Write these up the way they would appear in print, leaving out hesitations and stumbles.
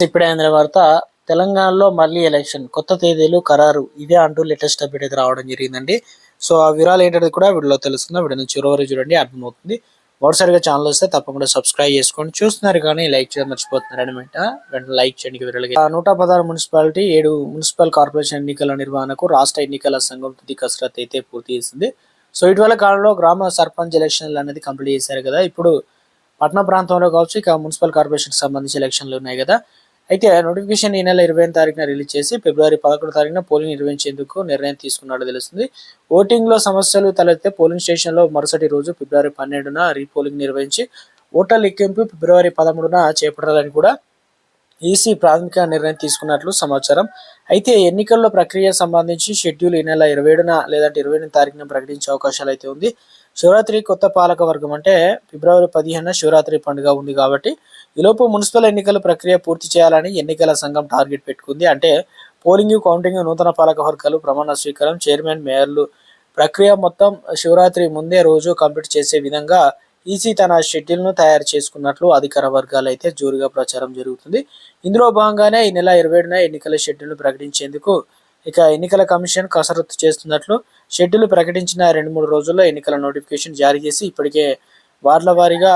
ఇప్పుడే అందిన వార్త. తెలంగాణలో మళ్ళీ ఎలక్షన్, కొత్త తేదీలు ఖరారు, ఇదే అంటూ లేటెస్ట్ అప్డేట్ అయితే రావడం జరిగిందండి. సో ఆ వివరాలు ఏంటనేది కూడా వీడియోలో తెలుస్తుంది. వీడియో చివరి వరకు చూడండి, అర్థమవుతుంది. మొదటిసారిగా ఛానల్ వస్తే తప్పకుండా సబ్స్క్రైబ్ చేసుకోండి. చూస్తున్నారు కానీ లైక్ చేయడం మర్చిపోతున్నారు అనమాట. వెంటనే లైక్ చేయండి. వివరాలు 116 మున్సిపాలిటీ 7 మున్సిపల్ కార్పొరేషన్ ఎన్నికల నిర్వహణకు రాష్ట్ర ఎన్నికల సంఘం తుది కసరత్తు అయితే పూర్తి చేసింది. సో ఇటీవల కాలంలో గ్రామ సర్పంచ్ ఎలక్షన్లు అనేది కంప్లీట్ చేశారు కదా. ఇప్పుడు పట్టణ ప్రాంతంలో కావచ్చు, ఇక మున్సిపల్ కార్పొరేషన్ సంబంధించి ఎలక్షన్లు ఉన్నాయి కదా. అయితే నోటిఫికేషన్ ఈ నెల 25 తారీఖున రిలీజ్ చేసి ఫిబ్రవరి 11 తారీఖున పోలింగ్ నిర్వహించేందుకు నిర్ణయం తీసుకున్నట్టు తెలుస్తుంది. ఓటింగ్ లో సమస్యలు తలెత్తే పోలింగ్ స్టేషన్ లో మరుసటి రోజు ఫిబ్రవరి 12న రీపోలింగ్ నిర్వహించి ఓట్ల లెక్కింపు ఫిబ్రవరి 13న చేపట్టాలని కూడా ఈసీ ప్రాథమిక నిర్ణయం తీసుకున్నట్లు సమాచారం. అయితే ఎన్నికల్లో ప్రక్రియ సంబంధించి షెడ్యూల్ ఈ నెల 27న లేదంటే 28 తారీఖున ప్రకటించే అవకాశాలు అయితే ఉంది. శివరాత్రి కొత్త పాలక వర్గం అంటే ఫిబ్రవరి 15న శివరాత్రి పండుగ ఉంది కాబట్టి ఈలోపు మున్సిపల్ ఎన్నికల ప్రక్రియ పూర్తి చేయాలని ఎన్నికల సంఘం టార్గెట్ పెట్టుకుంది. అంటే పోలింగ్, కౌంటింగ్, నూతన పాలక వర్గాలు ప్రమాణ స్వీకారం, చైర్మన్, మేయర్లు ప్రక్రియ మొత్తం శివరాత్రి ముందే రోజు కంప్లీట్ చేసే విధంగా ఈసీ తన షెడ్యూల్ను తయారు చేసుకున్నట్లు అధికార వర్గాలు అయితే జోరుగా ప్రచారం జరుగుతుంది. ఇందులో భాగంగానే ఈ నెల 27న ఎన్నికల షెడ్యూల్ను ప్రకటించేందుకు ఇక ఎన్నికల కమిషన్ కసరత్తు చేస్తున్నట్లు షెడ్యూల్ ప్రకటించిన 2-3 రోజుల్లో ఎన్నికల నోటిఫికేషన్ జారీ చేసి ఇప్పటికే వార్డుల వారీగా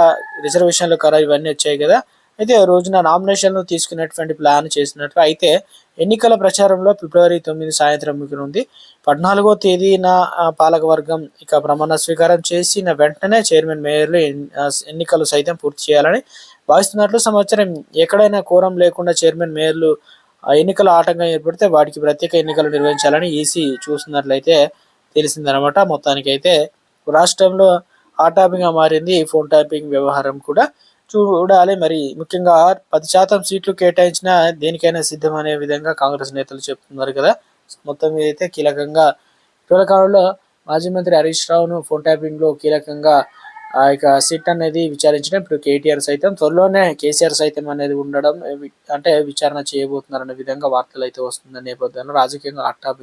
రిజర్వేషన్లు ఖరారు ఇవన్నీ వచ్చాయి కదా. అయితే రోజున నామినేషన్లు తీసుకునేటువంటి ప్లాన్ చేసినట్లు. అయితే ఎన్నికల ప్రచారంలో ఫిబ్రవరి 9 సాయంత్రం ముగినుంది. 14వ తేదీన పాలక వర్గం ఇక ప్రమాణ స్వీకారం చేసిన వెంటనే చైర్మన్, మేయర్లు ఎన్నికలు సైతం పూర్తి చేయాలని భావిస్తున్నట్లు సమాచారం. ఎక్కడైనా కోరం లేకుండా చైర్మన్, మేయర్లు ఎన్నికల ఆటంకం ఏర్పడితే వాటికి ప్రత్యేక ఎన్నికలు నిర్వహించాలని ఈసీ చూస్తున్నట్లయితే తెలిసిందనమాట. మొత్తానికైతే రాష్ట్రంలో హాట్ టాపిక్గా మారింది ఈ ఫోన్ ట్యాపింగ్ వ్యవహారం కూడా. చూడాలి మరి. ముఖ్యంగా 10% సీట్లు కేటాయించిన దేనికైనా సిద్ధం అనే విధంగా కాంగ్రెస్ నేతలు చెప్తున్నారు కదా. మొత్తం మీద అయితే కీలకంగా ఇటీవల కాలంలో మాజీ మంత్రి హరీష్ రావును ఫోన్ ట్యాపింగ్ లో కీలకంగా ఇక సిట్ అనేది విచారించడం, ఇప్పుడు కేటీఆర్ సైతం త్వరలోనే కేసీఆర్ సైతం అనేది ఉండడం, అంటే విచారణ చేయబోతున్నారనే విధంగా వార్తలు అయితే వస్తున్న నేపథ్యంలో రాజకీయంగా హాట్ టాపిక్